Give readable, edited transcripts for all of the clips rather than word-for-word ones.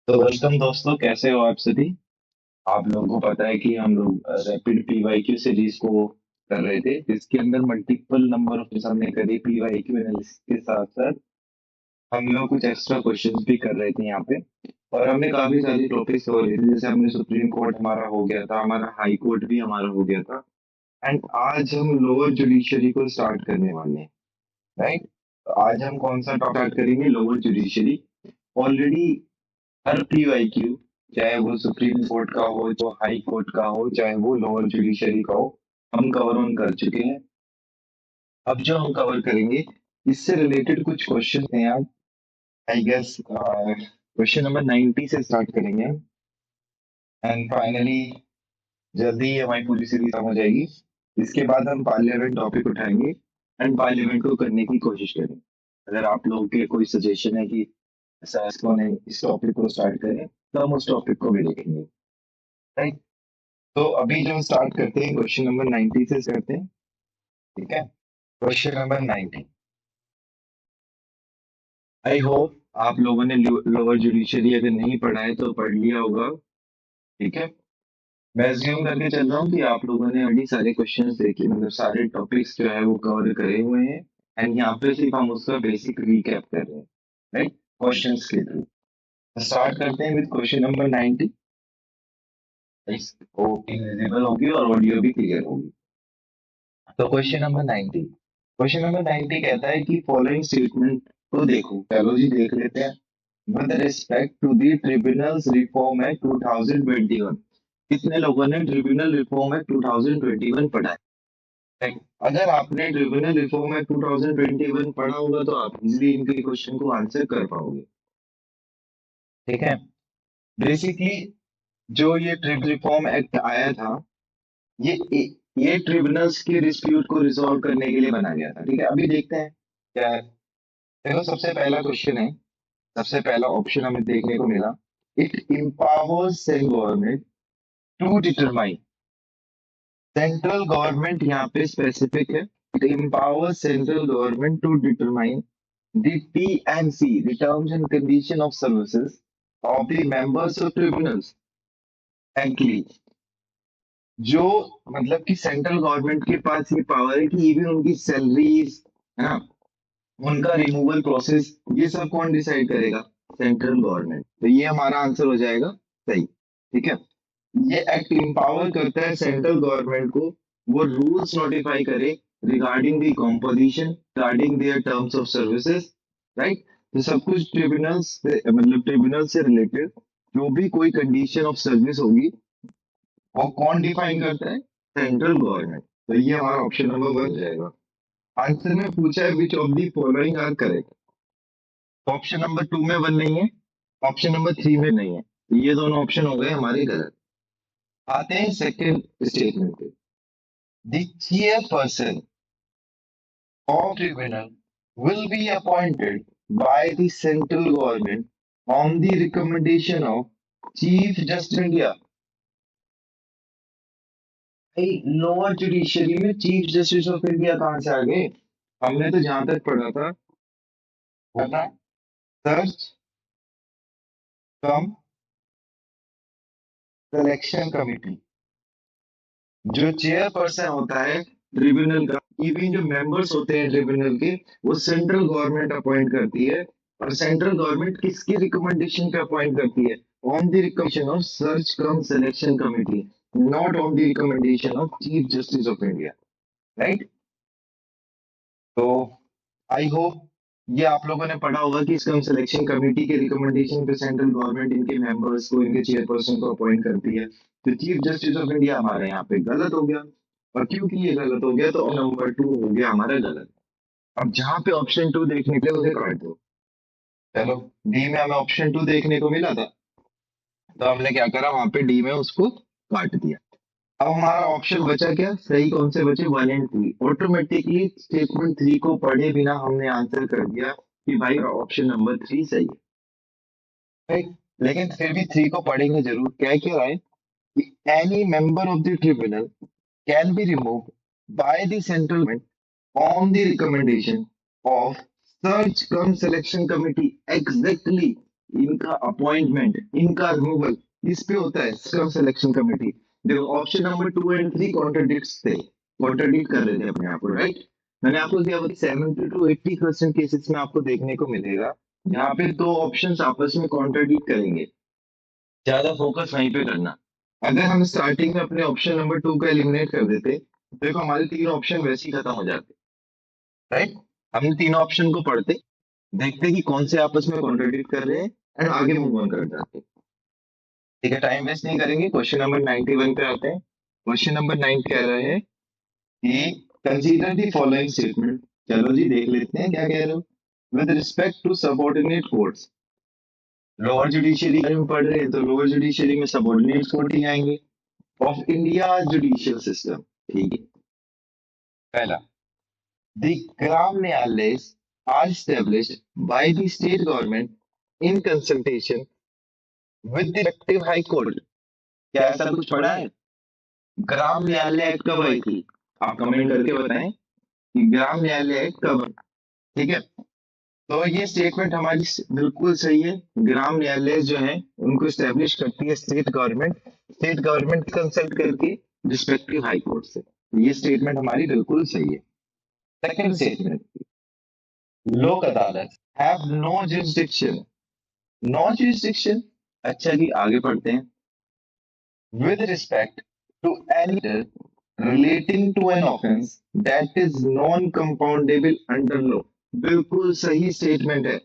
तो वेलकम दोस्तों, कैसे हो आप सभी। आप लोगों को पता है कि हम लोग रैपिड पीवाईक्यू सीरीज को कर रहे थे, जिसके अंदर मल्टीपल नंबर ऑफ हमने करी पीवाईक्यू एनालिसिस के साथ साथ हम लोग कुछ एक्स्ट्रा क्वेश्चंस भी कर रहे थे यहाँ पे। और हमने काफी सारी टॉपिक्स कवर किए थे, जैसे हमने सुप्रीम कोर्ट हमारा हो गया था, हमारा हाई कोर्ट भी हमारा हो गया था। एंड आज हम लोअर जुडिशरी को स्टार्ट करने वाले हैं, राइट। आज हम कौन सा टॉपिक स्टार्ट करेंगे? Lower judiciary. ऑलरेडी हर पीवाईक्यू, चाहे वो सुप्रीम कोर्ट का हो, जो हाई कोर्ट का हो, चाहे वो लोअर जुडिशरी का हो, हम कवर ऑन कर चुके हैं। अब जो हम कवर करेंगे, इससे रिलेटेड कुछ क्वेश्चन हैं यार। आई गेस क्वेश्चन नंबर 90 से स्टार्ट करेंगे एंड फाइनली जल्दी ही हमारी पूरी सीरीज खत्म हो जाएगी। इसके बाद हम पार्लियामेंट टॉपिक उठाएंगे एंड पार्लियामेंट को करने की कोशिश करेंगे। अगर आप लोगों के कोई सजेशन है कि ऐसा इसको नहीं, इस टॉपिक को स्टार्ट करें, तो हम उस टॉपिक को भी देखेंगे, राइट। तो अभी जो स्टार्ट करते हैं, क्वेश्चन नंबर 90 से करते हैं, ठीक है। Question number 90। आई होप आप लोगों ने लोअर जुडिशरी अगर नहीं पढ़ा है तो पढ़ लिया होगा, ठीक है। मैं अज्यूम करके चल रहा हूँ कि आप लोगों ने ऑलरेडी सारे क्वेश्चंस देखे, मतलब सारे टॉपिक्स जो है वो कवर करे हुए हैं। एंड यहाँ पे सिर्फ हम उसका बेसिक रीकैप कर रहे हैं, राइट, क्वेश्चंस के थ्रू। स्टार्ट करते हैं विद क्वेश्चन नंबर 90। इसको विजिबल होगी और ऑडियो भी क्लियर होगी। तो क्वेश्चन नंबर 90, क्वेश्चन नंबर 90 कहता है कि फॉलोइंग स्टेटमेंट को देखो। चलो जी देख लेते हैं। With respect to the tribunals reform act 2021, कितने लोगों ने ट्रिब्यूनल रिफॉर्म एक्ट 2021 पढ़ा है? Right? अगर आपने ट्रिब्यूनल रिफॉर्म एक्ट 2021 पढ़ा होगा तो आप इजीली इनके क्वेश्चन को आंसर कर पाओगे, ठीक है। बेसिकली जो ये ट्रिब्यूनल रिफॉर्म एक्ट आया था, ये ये ट्रिब्यूनल्स के डिस्प्यूट को रिजॉल्व करने के लिए बनाया गया था, ठीक है। अभी देखते हैं क्या है। देखो, सबसे पहला क्वेश्चन है, सबसे पहला ऑप्शन हमें देखने को मिला। It empowers central government to determine. Central government यहाँ पे स्पेसिफिक है। It empowers central government to determine the TNC, the terms and condition of services of the members of tribunals. Frankly, जो मतलब कि सेंट्रल गवर्नमेंट के पास ये power है कि इवन उनकी सैलरीज, है ना, उनका रिमूवल प्रोसेस, ये सब कौन डिसाइड करेगा? Central government. तो ये हमारा आंसर हो जाएगा सही, ठीक है। ये एक्ट इंपावर करता है सेंट्रल गवर्नमेंट को, वो रूल्स नोटिफाई करे regarding the composition, regarding their terms of services, right. तो सब कुछ ट्रिब्यूनल से, मतलब ट्रिब्यूनल से रिलेटेड जो भी कोई कंडीशन ऑफ सर्विस होगी, वो कौन डिफाइन करता है? Central government. तो ये हमारा ऑप्शन नंबर वन जाएगा। आंसर में पूछा है which of the following are correct. Option number two में वन नहीं है, ऑप्शन नंबर थ्री में नहीं है, तो ये दोनों ऑप्शन हो गए हमारे गलत। आते हैं सेकंड स्टेटमेंट पे। The chairperson of tribunal will be appointed by the central government on the recommendation of Chief Justice of India। Lower judiciary में चीफ जस्टिस ऑफ इंडिया कहाँ से आ गए? हमने तो जहां तक पढ़ा था वो था सर्च कम सिलेक्शन कमिटी। जो चेयरपर्सन होता है ट्रिब्यूनल का, इवन जो मेंबर्स होते हैं ट्रिब्यूनल के, वो सेंट्रल गवर्नमेंट अपॉइंट करती है। और सेंट्रल गवर्नमेंट किसकी रिकमेंडेशन पे अपॉइंट करती है? On the recommendation of search come selection committee, not on the recommendation of chief justice of India, right. तो आई होप ये आप लोगों ने पढ़ा होगा कि इसका सिलेक्शन कमेटी के रिकमेंडेशन पे सेंट्रल गवर्नमेंट इनके मेंबर्स को, इनके चेयरपर्सन को अपॉइंट करती है। तो चीफ जस्टिस ऑफ इंडिया हमारे यहाँ पे गलत हो गया। और क्योंकि ये गलत हो गया तो नंबर टू हो गया हमारा गलत। अब जहां पे ऑप्शन टू देखने के लिए उसे काट दो। चलो, डी में हमें ऑप्शन टू देखने को मिला था, तो हमने क्या करा, वहां पे डी में उसको काट दिया। अब हमारा ऑप्शन बचा क्या? सही कौन से बचे? One and three. Automatically statement three को पढ़े बिना हमने आंसर कर दिया कि भाई ऑप्शन नंबर थ्री सही है, right? लेकिन फिर भी थ्री को पढ़ेंगे जरूर। क्या क्या रहा है कि any member of the tribunal can be remove by the central government on the recommendation of search come selection committee. Exactly, इनका अपॉइंटमेंट, इनका रिमूवल, इस पे होता है स्क्रम सिलेक्शन कमेटी। देखो ऑप्शन नंबर 2 और 3 कॉन्ट्रडिक्ट कर रहे थे अपने आप को, राइट। मैंने आपको दिया 70 to 80% केसेस में आपको देखने को मिलेगा यहाँ पे दो ऑप्शंस आपस में कॉन्ट्रडिक्ट करेंगे। ज्यादा फोकस वहीं पे करना। अगर हम स्टार्टिंग में अपने ऑप्शन नंबर 2 को एलिमिनेट कर देते, देखो हमारे 3 ऑप्शन वैसे ही खत्म हो जाते, राइट। हम तीनों ऑप्शन को पढ़ते, देखते कि कौन से आपस में कॉन्ट्रडिक्ट कर रहे हैं एंड आगे मूव ऑन कर जाते। ठीक है, टाइम वेस्ट नहीं करेंगे, क्वेश्चन नंबर 91 पे आते हैं। क्वेश्चन नंबर 9 कह रहे हैं कि कंसीडर द फॉलोइंग स्टेटमेंट। चलो जी देख लेते हैं क्या कह रहे हो। With respect to subordinate courts, lower judiciary में पढ़ रहे हैं तो लोअर जुडिशरी में सबऑर्डिनेट कोर्ट ही आएंगे ऑफ इंडिया जुडिशियल सिस्टम। ठीक है, पहला, द ग्राम न्यायालय are established by the state government in consultation with the respective high court। क्या ऐसा कुछ पढ़ा है? ग्राम न्यायालय एक्ट कब आई थी? आप कमेंट करके बताएं कि ग्राम न्यायालय एक्ट कब आई। ठीक है, तो ये स्टेटमेंट हमारी बिल्कुल सही है। ग्राम न्यायालय जो है उनको स्टैब्लिश करती है स्टेट गवर्नमेंट कंसल्ट करके रिस्पेक्टिव हाई कोर्ट से। ये स्टेटमेंट हमारी बिल्कुल सही है। Second statement, Lok Adalat have no jurisdiction। No jurisdiction, अच्छा जी आगे पढ़ते हैं। with respect to any matter relating to an offense that is non-compoundable under law। बिल्कुल सही स्टेटमेंट है।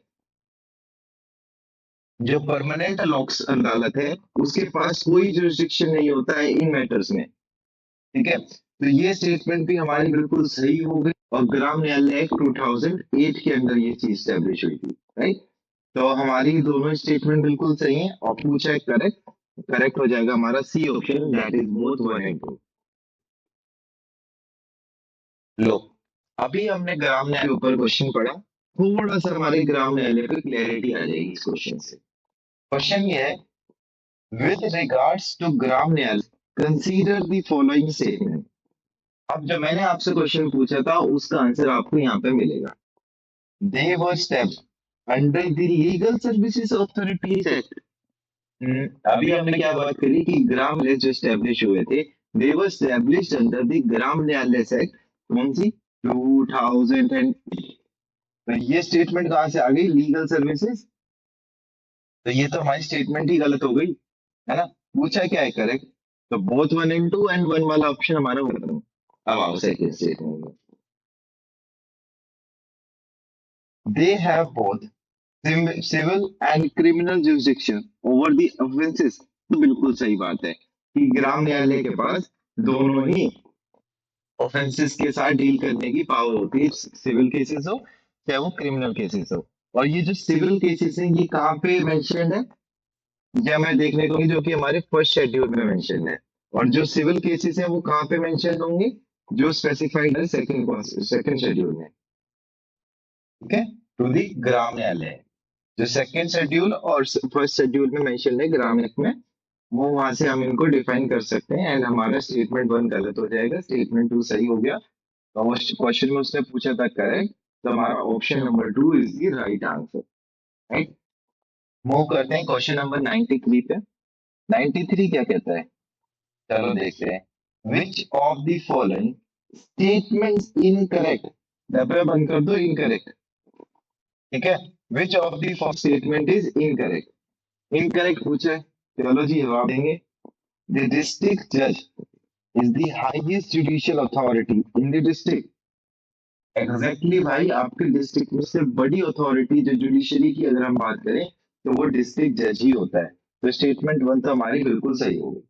जो परमानेंट लॉक्स अदालत है उसके पास कोई जुरिस्डिक्शन नहीं होता है इन मैटर्स में। ठीक है, तो ये स्टेटमेंट भी हमारी बिल्कुल सही हो गई और ग्राम न्यायालय एक्ट 2008 के अंदर ये चीज स्टैब्लिश हुई थी, राइट। तो हमारी दोनों स्टेटमेंट बिल्कुल सही है और पूछा है करेक्ट, करेक्ट हो जाएगा हमारा C option, that is both 1 and 2। लो, अभी हमने ग्राम न्यायालय के ऊपर क्वेश्चन पढ़ा, थोड़ा सा हमारे ग्राम न्यायालय पे क्लैरिटी आ जाएगी इस क्वेश्चन से। क्वेश्चन ये है, with regards to ग्राम न्यायालय कंसीडर द फॉलोइंग स्टेटमेंट। अब जो मैंने आपसे क्वेश्चन पूछा था उसका आंसर आपको यहाँ पे मिलेगा। They were steps under the legal services authorities act. अभी हमने क्या बात करी कि ग्राम न्यायालय जो स्टैब्लिश हुए थे, दे वर स्टैब्लिश्ड अंडर द ग्राम न्यायालय एक्ट, कौन सी, 2000 एंड। तो ये स्टेटमेंट कहाँ से आ गई? Legal services. तो ये तो हमारी स्टेटमेंट ही गलत हो गई, है ना। पूछा क्या है करेक्ट, तो बोथ 1 and 2 एंड 1 वाला ऑप्शन हमारा होगा। अब आओ सेकंड स्टेटमेंट में, they have both civil and criminal jurisdiction over the offences. तो बिल्कुल सही बात है कि ग्राम न्यायालय के पास दोनों ही ऑफेंसेस के साथ डील करने की पावर होती है, सिविल केसेस हो चाहे वो क्रिमिनल केसेस हो। और ये जो सिविल केसेस हैं ये कहाँ पे मेंशन्ड है? या मैं देखने को जो कि हमारे फर्स्ट शेड्यूल में मेंशन है। और जो सिविल केसेस हैं वो कहाँ पे मेंशन होंगे? जो स्पेसिफाइड है सेकंड शेड्यूल में। ठीक है, टू दी ग्राम न्यायालय, जो सेकंड शेड्यूल और फर्स्ट शेड्यूल में मेंशन है ग्राम एक्ट में, वो वहां से हम इनको डिफाइन कर सकते हैं एंड हमारा स्टेटमेंट 1 गलत हो जाएगा, स्टेटमेंट 2 सही हो गया। तो क्वेश्चन में उसने पूछा था करेक्ट, तो हमारा option number 2 is the right answer, right. Move करते हैं क्वेश्चन नंबर 93 पे। 93 क्या कहता है, चलो देखते हैं। Which of the following statements incorrect, डब्बे बंद कर दो, इनकरेक्ट। ठीक है, which of the statement is incorrect. Incorrect पूछा है, चलो जी जवाब देंगे। द डिस्ट्रिक्ट जज is the highest judicial authority in the district. Exactly भाई, आपके डिस्ट्रिक्ट में से बड़ी अथॉरिटी जो जुडिशरी की अगर हम बात करें तो वो डिस्ट्रिक्ट जज ही होता है। तो स्टेटमेंट 1 तो हमारी बिल्कुल सही होगी।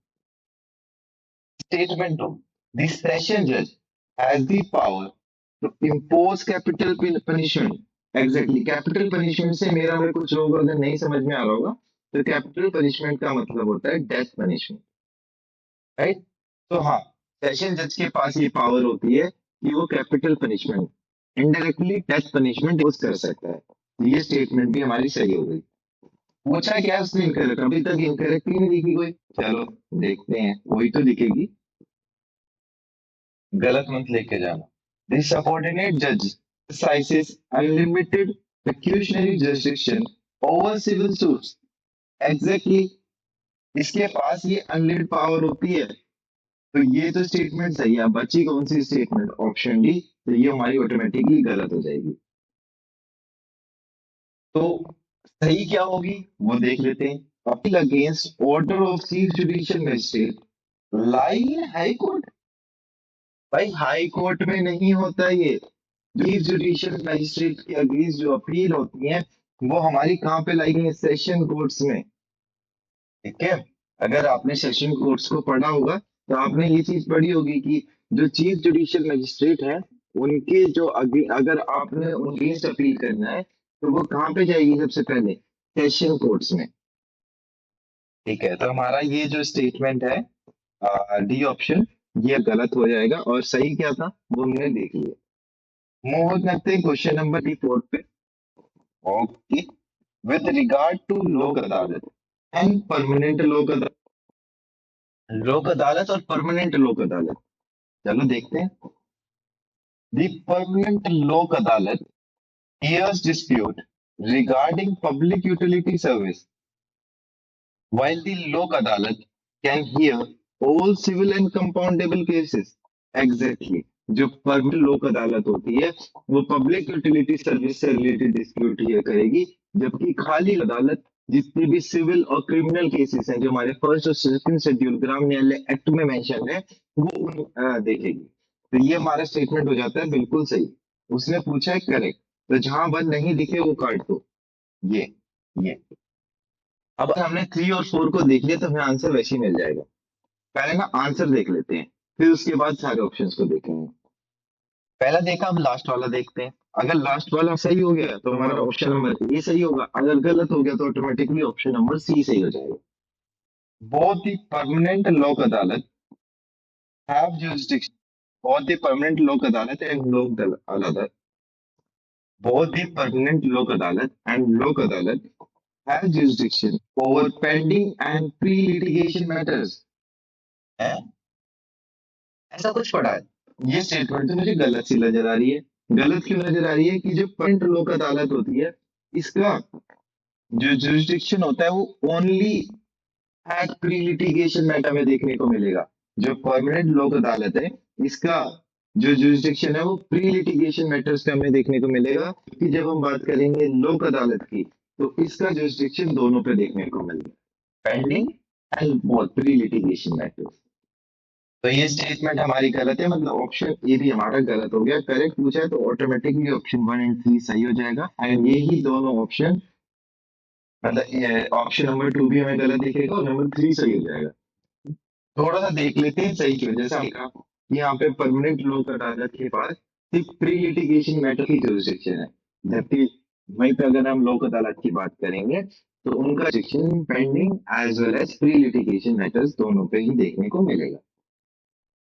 Statement 2. The session judge has the power to impose capital punishment. Exactly. Capital punishment से मेरा अगर कुछ लोग अगर नहीं समझ में आ रहा होगा तो कैपिटल पनिशमेंट का मतलब होता है डेथ पनिशमेंट, राइट। तो हाँ, सेशन जज के पास ये पावर होती है कि वो capital punishment, indirectly death punishment use कर सकता है। तो ये स्टेटमेंट भी हमारी सही हो गई। पूछा क्या है उसने इनकरेक्ट, अभी तक इनकरेक्ट ही नहीं दिखी कोई। चलो देखते हैं, वही तो दिखेगी, गलत मत लेके जाना। The subordinate judge exercises unlimited pecuniary jurisdiction over civil suits. Exactly, इसके पास ये अनलिमिटेड पावर होती है। तो ये तो स्टेटमेंट सही है। बची कौन सी स्टेटमेंट? Option D. तो ये हमारी ऑटोमेटिकली गलत हो जाएगी। तो सही क्या होगी वो देख लेते हैं। Appeal against order of chief judicial magistrate lie in high court. भाई हाई कोर्ट में नहीं होता ये। चीफ जुडिशियल मजिस्ट्रेट के अगेंस्ट जो अपील होती है वो हमारी कहाँ पे लाई गई है? सेशन कोर्ट्स में। ठीक है। अगर आपने सेशन कोर्ट्स को पढ़ा होगा तो आपने ये चीज पढ़ी होगी कि जो चीफ जुडिशियल मजिस्ट्रेट है उनके जो अगर आपने उनके अगेंस्ट अपील करना है तो वो कहाँ पे जाएगी? सबसे पहले सेशन कोर्ट्स में। ठीक है। तो हमारा ये जो स्टेटमेंट है डी ऑप्शन, ये गलत हो जाएगा। और सही क्या था वो हमने देख लिया। मूव करते हैं क्वेश्चन नंबर डी फोर पे। ओके। विद रिगार्ड टू लोक अदालत एंड परमानेंट लोक अदालत, लोक अदालत और परमानेंट लोक अदालत, चलो देखते हैं। दी परमानेंट लोक अदालत hears dispute regarding public utility service, while the Lok Adalat can hear all civil and compoundable cases. Exactly. जो परमानेंट लोक अदालत होती है वो पब्लिक यूटिलिटी सर्विस से रिलेटेड डिस्प्यूट हियर करेगी, जबकि खाली अदालत जितने भी सिविल और क्रिमिनल केसेस हैं जो हमारे फर्स्ट और सेकंड शेड्यूल ग्राम न्यायालय एक्ट में मेंशन है वो देखेगी। तो ये हमारा स्टेटमेंट हो जाता है बिल्कुल सही। उसने पूछा है करेक्ट। तो जहां वन नहीं दिखे वो काट दो। ये अब अगर हमने थ्री और फोर को देख लिया तो हमें आंसर वैसे ही मिल जाएगा। पहले ना आंसर देख लेते हैं, फिर उसके बाद सारे ऑप्शंस को देखेंगे। पहला देखा, अब लास्ट वाला देखते हैं। अगर लास्ट वाला सही हो गया तो हमारा ऑप्शन नंबर ए सही होगा। अगर गलत हो गया तो ऑटोमेटिकली ऑप्शन नंबर सी सही हो जाएगा। बोथ द परमानेंट लोक Adalat have jurisdiction, both the permanent लोक अदालत एंड लोक अदालत, both the permanent लोक अदालत एंड लोक अदालत have jurisdiction over pending and pre-litigation matters। है? ऐसा कुछ पढ़ा है? ये स्टेटमेंट तो मुझे गलत सी नजर आ रही है। गलत क्यों नजर आ रही है? कि जो परमानेंट लोक अदालत होती है इसका जो जुरिस्डिक्शन होता है वो only at pre litigation matter में देखने को मिलेगा। जो परमानेंट लोक अदालत है इसका जो जुरिस्डिक्शन है वो प्री लिटिगेशन मैटर्स में हमें देखने को मिलेगा। कि जब हम बात करेंगे लोक अदालत की तो इसका जुरिस्डिक्शन दोनों पे देखने को मिलेगा, pending and pre litigation matters. तो ये स्टेटमेंट हमारी गलत है, मतलब ऑप्शन ए भी हमारा गलत हो गया। करेक्ट पूछा है तो automatically option one and three सही हो जाएगा। एंड ये ही दोनों ऑप्शन, मतलब ऑप्शन नंबर टू भी हमें गलत दिखेगा और नंबर थ्री सही हो जाएगा। थोड़ा सा देख लेते हैं सही क्यों। जैसा हमने कहा कि यहाँ पे परमानेंट लोक अदालत के पास सिर्फ प्री लिटिगेशन मैटर की जुरिस्डिक्शन है, जबकि वहीं पे अगर हम लोक अदालत की बात करेंगे तो उनका jurisdiction pending as well as pre litigation matters दोनों पे ही देखने को मिलेगा।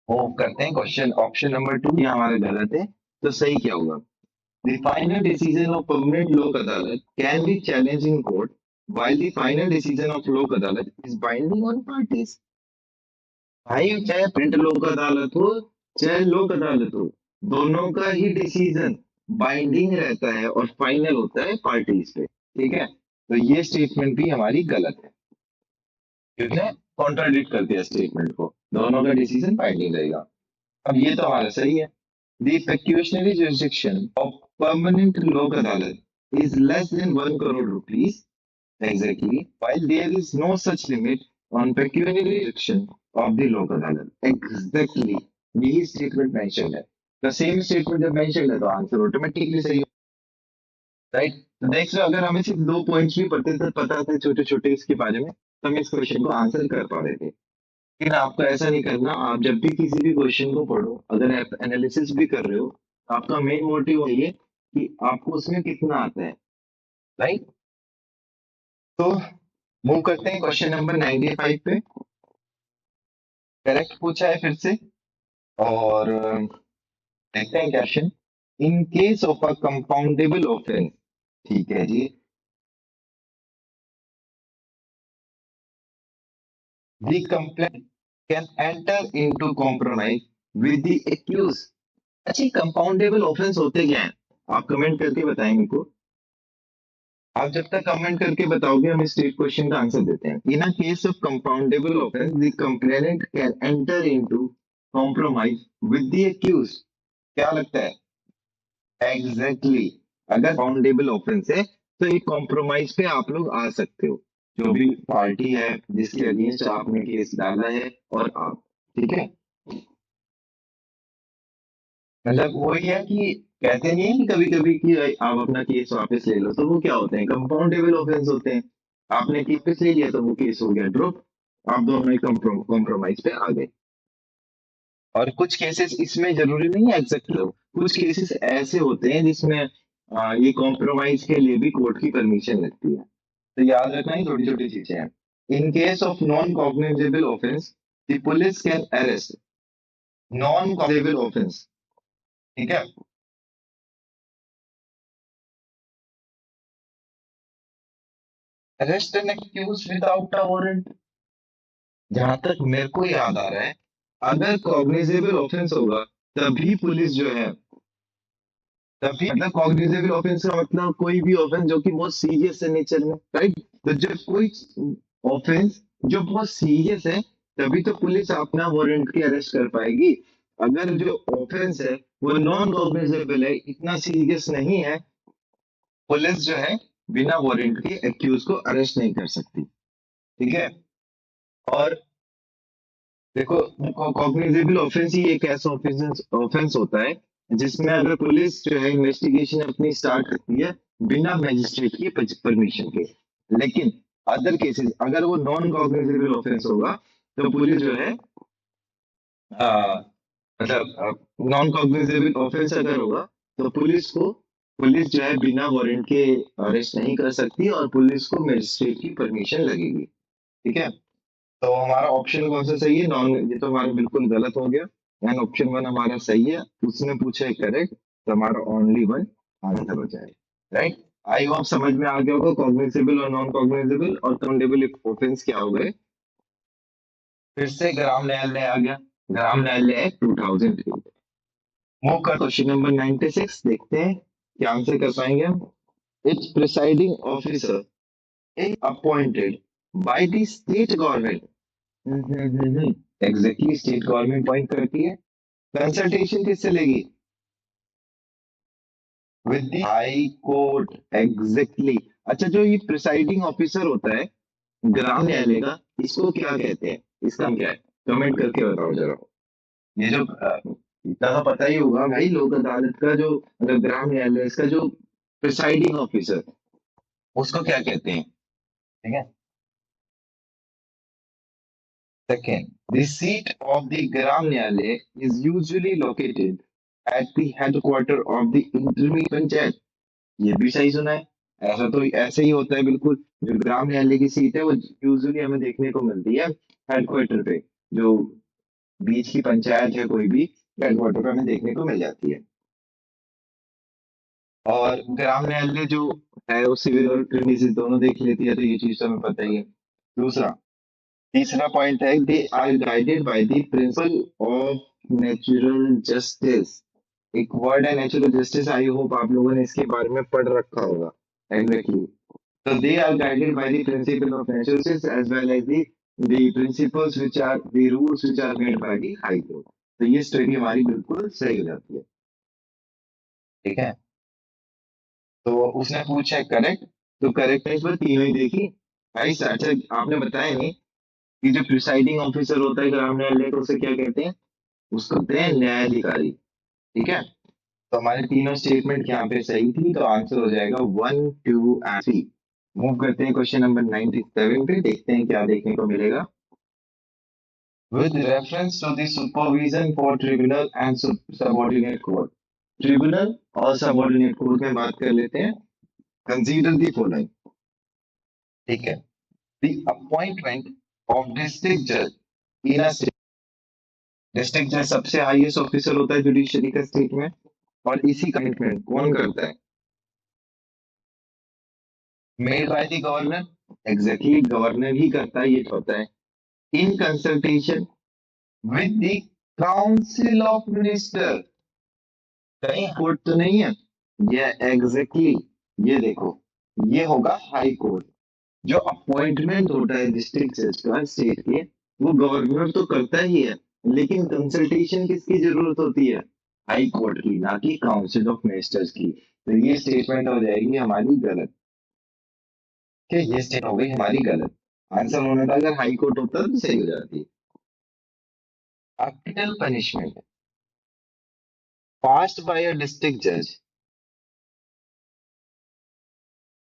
मूव करते हैं क्वेश्चन ऑप्शन नंबर टू, ये हमारा गलत है। तो सही क्या होगा? The final decision of permanent लोक अदालत can be challenged in court, while the final decision of लोक अदालत is binding on parties। भाई चाहे प्रिंट लोक अदालत हो चाहे लोक अदालत हो, दोनों का ही डिसीजन बाइंडिंग रहता है और फाइनल होता है पार्टीज पे। ठीक है। तो ये स्टेटमेंट भी हमारी गलत है क्योंकि कॉन्ट्राडिक्ट कर दिया स्टेटमेंट को। दोनों का डिसीजन बाइंडिंग रहेगा। अब ये तो हमारा सही है। The pecuniary jurisdiction of permanent लोक अदालत is less than 1 crore rupees। Exactly. While there is no such limit on pecuniary jurisdiction of the लोक अदालत। Exactly. यही स्टेटमेंट मेंशन है। The same statement जब मेंशन है तो आंसर ऑटोमेटिकली सही हो। राइट। तो देख लो, अगर हमें सिर्फ दो पॉइंट्स भी पता थे छोटे छोटे इसके बारे में तो हम इस क्वेश्चन को आंसर कर पा रहे थे। लेकिन आपको ऐसा नहीं करना। आप जब भी किसी भी क्वेश्चन को पढ़ो, अगर आप एनालिसिस भी कर रहे हो तो आपका मेन मोटिव ये कि आपको उसमें कितना आता है। राइट। तो मूव करते हैं क्वेश्चन नंबर 95 पे। करेक्ट पूछा है फिर से और देखते हैं question. In case of a compoundable offence, ठीक है जी, the complainant can enter into compromise with the accuse. अच्छा, कंपाउंडेबल ऑफेंस होते क्या है? आप कमेंट करके बताएं मेरे को। आप जब तक कमेंट करके बताओगे हम इस क्वेश्चन का आंसर देते हैं। In a case of compoundable offence the complainant can enter into compromise with the accuse. क्या लगता है? Exactly exactly. अगर कंपाउंडेबल ऑफेंस है तो एक कॉम्प्रोमाइज पे आप लोग आ सकते हो, जो भी पार्टी है जिसके अगेंस्ट आपने केस डाला है और आप, ठीक है। मतलब वही है कि कहते नहीं है कि कभी कभी कि आप अपना केस वापस ले लो, तो वो क्या होते हैं? कंपाउंडेबल ऑफेंस होते हैं। आपने केस वापस ले लिया तो वो केस हो गया ड्रॉप, आप दोनों ही कॉम्प्रोमाइज पे आ गए। और कुछ केसेस इसमें जरूरी नहीं है एग्जैक्ट लो, कुछ केसेस ऐसे होते हैं जिसमें ये कॉम्प्रोमाइज के लिए भी कोर्ट की परमिशन लगती है। तो याद रखना ही छोटी छोटी चीजें हैं। In case of non cognizable offence the police can arrest. Non cognizable offence, ठीक है। Arrest an accused without a warrant. जहां तक मेरे को याद आ रहा है, अगर कॉग्निजेबल ऑफेंस होगा तभी पुलिस जो है, तभी मतलब कॉग्निजेबल ऑफेंस का मतलब कोई भी ऑफेंस जो कि बहुत सीरियस है नेचर में, राइट। तो जब कोई ऑफेंस जो बहुत सीरियस है तभी तो पुलिस अपना वारंट की अरेस्ट कर पाएगी। अगर जो ऑफेंस है वो नॉन कॉग्निजेबल है, इतना सीरियस नहीं है, पुलिस जो है बिना वारंट के एक्यूज को अरेस्ट नहीं कर सकती, ठीक है। और देखो, कॉग्निजेबल ऑफेंस ही एक ऐसा ऑफेंस ऑफेंस होता है जिसमें अगर पुलिस जो है इन्वेस्टिगेशन अपनी स्टार्ट करती है बिना मैजिस्ट्रेट की परमिशन के। लेकिन अदर केसेस अगर वो नॉन कॉग्निजेबल ऑफेंस होगा तो पुलिस जो है आ, मतलब नॉन कॉग्निजेबल ऑफेंस अगर होगा तो पुलिस जो है बिना वारंट के अरेस्ट नहीं कर सकती और पुलिस को मैजिस्ट्रेट की परमिशन लगेगी, ठीक है। तो हमारा ऑप्शन कौन सा सही है? नॉन, ये तो हमारा बिल्कुल गलत हो गया। एंड ऑप्शन वन हमारा सही है, उसने पूछा है करेक्ट, तो हमारा ओनली वन आंसर हो जाए, राइट। आई होप समझ में आ गया होगा कॉग्निजेबल और नॉन कॉग्निजेबल और काउंटेबल ऑफेंस क्या हो गए। फिर से ग्राम न्यायालय आ गया, ग्राम न्यायालय एक्ट 2008। मूव कर क्वेश्चन नंबर 96, देखते हैं क्या आंसर कर पाएंगे हम। It's presiding officer is appointed by the state government। Exactly state government point करती है। कंसल्टेशन किससे लेगी? With the high court, exactly. अच्छा, जो ये प्रिसाइडिंग ऑफिसर होता है ग्राम न्यायालय का, इसको क्या कहते हैं? इसका नाम क्या है? कमेंट करके बताओ जरा। ये जो इतना तो पता ही होगा भाई, लोक अदालत का जो मतलब ग्राम न्यायालय, इसका जो प्रिसाइडिंग ऑफिसर, उसको क्या कहते हैं? ठीक है। Second, the seat of the Gram Nyalay is usually located at the headquarter of the intermediate panchayat. ये भी सही सुना है। ऐसा तो ऐसे ही होता है बिल्कुल। जो ग्राम न्यायालय की सीट है वो यूजुअली हमें देखने को मिलती है हेडक्वार्टर पे। जो बीच की पंचायत है कोई भी, हेडक्वार्टर पे हमें देखने को मिल जाती है। और ग्राम न्यायालय जो है वो सिविल और क्रिमिनल दोनों देख लेती है, तो ये चीज तो हमें पता ही है। दूसरा, तीसरा पॉइंट है they are guided by the principle of natural justice. एक वर्ड है नेचुरल जस्टिस, आई होप आप लोगों ने इसके बारे में पढ़ रखा होगा। Exactly. So they are guided by the principle of natural justice as well as the principles which are the rules which are made by the high court। तो ये स्टडी हमारी बिल्कुल सही हो जाती है, ठीक है। तो उसने पूछा है करेक्ट, तो करेक्ट है इस बार तीनों ही देखी। भाई अच्छा, आपने बताया नहीं कि जो प्रिसाइडिंग ऑफिसर होता है ग्राम न्यायालय का उसे क्या कहते हैं? उसको कहते हैं न्यायाधिकारी, ठीक है। तो हमारे तीनों स्टेटमेंट यहाँ पे सही थी, तो आंसर हो जाएगा 1, 2 एंड 3। मूव करते हैं क्वेश्चन नंबर 97 पे, देखते हैं क्या देखने को मिलेगा। With reference to the supervision for tribunal and subordinate court. Tribunal और सबऑर्डिनेट कोर्ट में बात कर लेते हैं। कंसीडर दी फॉलोइंग, ठीक है। द अपॉइंटमेंट ऑफ डिस्ट्रिक्ट जज इन अ स्टेट। डिस्ट्रिक्ट जज सबसे हाईएस्ट ऑफिसर होता है जुडिशरी का स्टेट में, और इसी का अपॉइंटमेंट कौन करता है? Made by the governor. Exactly, governor ही करता है, ये तो होता है in consultation with the council of minister. कहीं कोर्ट तो नहीं है ये, एग्जैक्टली। ये देखो, ये होगा हाई कोर्ट। जो अपॉइंटमेंट होता है डिस्ट्रिक्ट जज का स्टेट के, वो गवर्नर तो करता ही है, लेकिन कंसल्टेशन किसकी जरूरत होती है? हाई कोर्ट की, ना कि काउंसिल ऑफ मिनिस्टर्स की। तो ये स्टेटमेंट हो जाएगी हमारी गलत। कि ये स्टेट हो गई हमारी गलत। आंसर होना था, अगर हाई कोर्ट होता तो सही हो जाती। Capital punishment passed by a district judge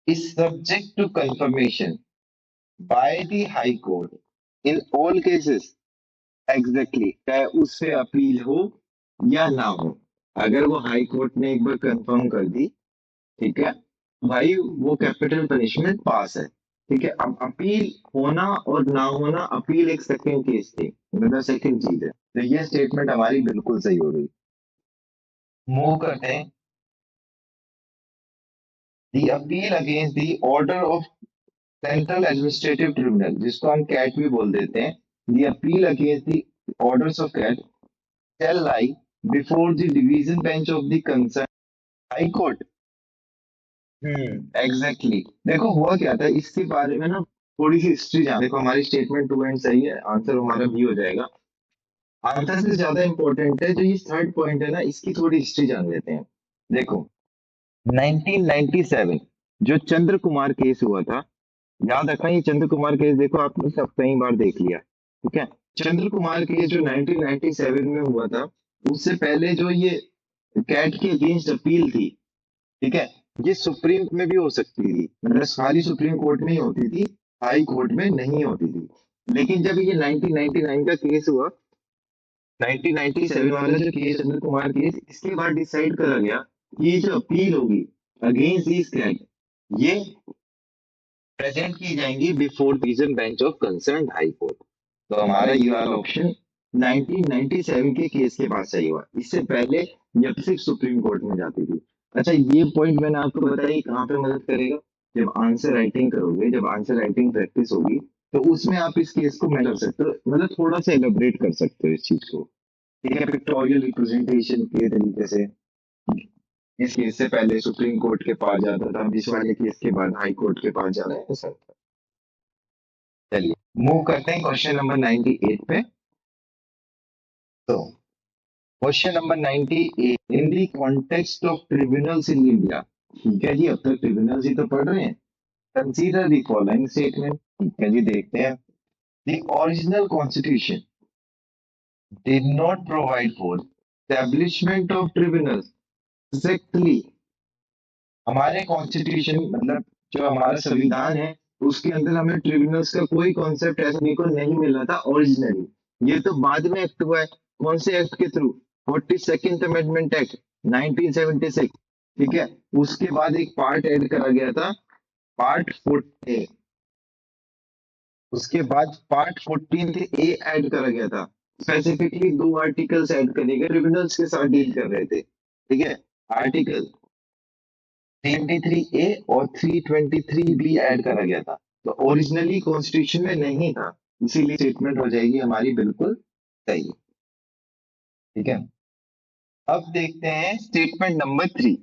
is subject to confirmation by the High Court in all cases। Exactly चाहे उससे अपील हो या ना हो, अगर वो हाई कोर्ट ने एक बार कंफर्म कर दी, ठीक है भाई, वो कैपिटल पनिशमेंट पास है। ठीक है, अब अपील होना और ना होना, अपील एक सेकंड केस थी, मतलब सेकंड चीज है। तो ये स्टेटमेंट हमारी बिल्कुल सही हो गई। मूव करते हैं। The appeal against the order of central administrative tribunal, जिसको हम कैट भी बोल देते हैं, the appeal against the orders of CAT shall lie before the division bench of the concerned high court। Exactly देखो हुआ क्या था इसके बारे में ना, थोड़ी सी हिस्ट्री जान। देखो हमारी स्टेटमेंट टू एंड सही है, आंसर हमारा भी हो जाएगा। आंसर से ज्यादा इंपॉर्टेंट है जो ये थर्ड पॉइंट है ना, इसकी थोड़ी हिस्ट्री जान लेते हैं। देखो 1997 जो चंद्र कुमार केस हुआ था, याद रखना ये चंद्र कुमार केस, देखो आपने सब कई बार देख लिया। ठीक है, चंद्र कुमार केस जो 1997 में हुआ था, उससे पहले जो ये कैट के अगेंस्ट अपील थी, ठीक है, ये सुप्रीम में भी हो सकती थी, मतलब सारी सुप्रीम कोर्ट में ही होती थी, हाई कोर्ट में नहीं होती थी। लेकिन जब ये 1999 का केस हुआ, 1997 वाला जो केस चंद्र कुमार केस, इसके बाद डिसाइड करा गया कि ये जो अपील होगी अगेंस्ट दिस कैट, ये प्रेजेंट की जाएंगी before division bench of concern high court. तो हमारा ये वाला ऑप्शन 1997 के केस के बाद सही हुआ। इससे पहले ये सिर्फ सुप्रीम कोर्ट में जाती थी। अच्छा, ये पॉइंट मैंने आपको बताया कहाँ पे मदद करेगा? जब आंसर राइटिंग करोगे, जब आंसर राइटिंग प्रैक्टिस होगी, तो उसमें आप इस केस को मैं कर सकते हो, मतलब थोड़ा सा एलोबरेट कर सकते हो इस चीज को। ठीक है, पिक्टोरियल रिप्रेजेंटेशन के तरीके से। इस केस से पहले सुप्रीम कोर्ट के पास जाता था, इस वाले केस के बाद हाई कोर्ट के पास जाना है, ऐसा। चलिए मूव करते हैं क्वेश्चन नंबर 98 पे। तो question number 98, in the context of tribunals in India. ठीक है जी, अब तक ट्रिब्यूनल्स ही तो पढ़ रहे हैं। Consider the following statement. ठीक है जी, देखते हैं। The original constitution did not provide for establishment of tribunals. Exactly, हमारे कॉन्स्टिट्यूशन मतलब जो हमारा संविधान है, उसके अंदर हमें ट्रिब्यूनल्स का कोई कॉन्सेप्ट ऐसा को नहीं मिल रहा था ओरिजिनली। ये तो बाद में एक्ट हुआ है। कौन से एक्ट के थ्रू? 42nd amendment act 1976। ठीक है, उसके बाद एक पार्ट ऐड करा गया था, पार्ट 14। उसके बाद पार्ट 14 ए ऐड करा गया था। स्पेसिफिकली दो आर्टिकल्स ऐड करे गए, ट्रिब्यूनल्स के साथ डील कर रहे थे। ठीक है, आर्टिकल 323 ए और 323 बी ऐड करा गया था। तो ओरिजिनली कॉन्स्टिट्यूशन में नहीं था, इसीलिए स्टेटमेंट हो जाएगी हमारी बिल्कुल सही। ठीक है, अब देखते हैं स्टेटमेंट नंबर 3।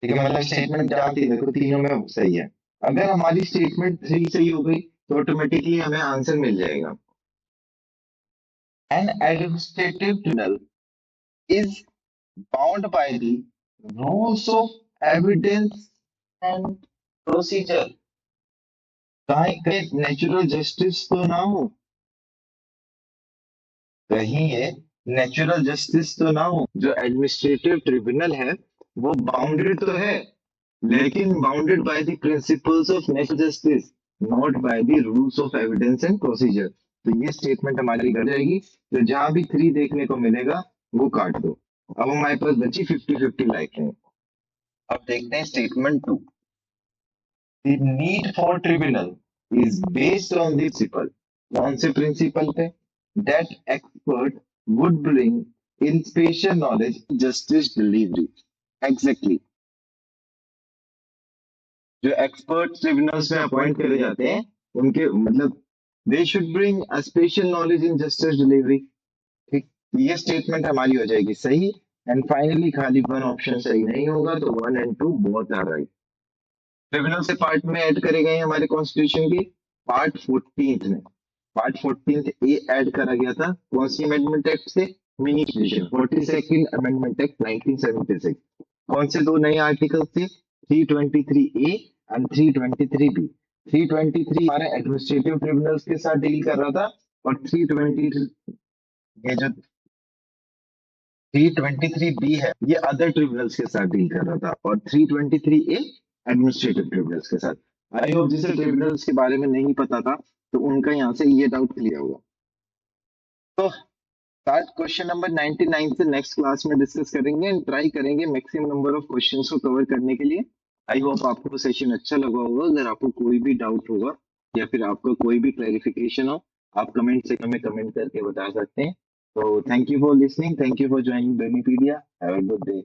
ठीक है, मतलब स्टेटमेंट जानती देखो तीनों में सही है। अगर हमारी स्टेटमेंट 3 सही हो गई तो ऑटोमेटिकली हमें आंसर मिल जाएगा। N administrative tribunal is bound by the rules of evidence and procedure. कहीं नेचुरल जस्टिस तो ना हो, कहीं ये नेचुरल जस्टिस तो ना हो। जो एडमिनिस्ट्रेटिव ट्रिब्यूनल है वो बाउंडेड तो है, लेकिन bounded by the principles of natural justice, not by the rules of evidence and procedure. तो ये स्टेटमेंट हमारी कर जाएगी। तो जहां भी 3 देखने को मिलेगा वो काट दो। अब हमारे पास बची 50-50 लाइक है। अब देखते हैं statement 2। The need for tribunal is based on the principle, कौन से प्रिंसिपल पे? That expert would bring in spatial knowledge justice delivery। Exactly, जो एक्सपर्ट ट्रिब्यूनल्स में अपॉइंट करे जाते हैं, उनके मतलब they should bring a special knowledge in justice delivery. ठीक, ये स्टेटमेंट हमारी हो जाएगी सही। एंड फाइनली खाली वन ऑप्शन सही नहीं होगा, तो 1 and 2 both are right. Tribunal से पार्ट में ऐड करे गए हैं हमारे कॉन्स्टिट्यूशन के पार्ट 14 में। पार्ट 14 ए ऐड करा गया था कौन सी अमेंडमेंट एक्ट से? Mini petition 42nd amendment act 1976। कौन से दो नए आर्टिकल थे? 323 ए एंड 323 बी। 323 हमारे एडमिनिस्ट्रेटिव ट्रिब्यूनल्स के साथ डील कर रहा था, और 320 ये जो 323 बी है ये अदर ट्रिब्यूनल्स के साथ डील कर रहा था, और 323 ए एडमिनिस्ट्रेटिव ट्रिब्यूनल्स के साथ। आई होप जिसे ट्रिब्यूनल्स के बारे में नहीं पता था तो उनका यहाँ से ये डाउट क्लियर होगा। तो स्टार्ट क्वेश्चन नंबर 99 से नेक्स्ट क्लास में डिस्कस करेंगे एंड ट्राई करेंगे मैक्सिमम नंबर ऑफ क्वेश्चंस को कवर करने के लिए। आई होप आपको सेशन अच्छा लगा होगा। अगर आपको कोई भी डाउट होगा या फिर आपका कोई भी क्लैरिफिकेशन हो, आप कमेंट सेक्शन में कमेंट करके बता सकते हैं। तो thank you for listening, thank you for joining Benipedia. Have a good day.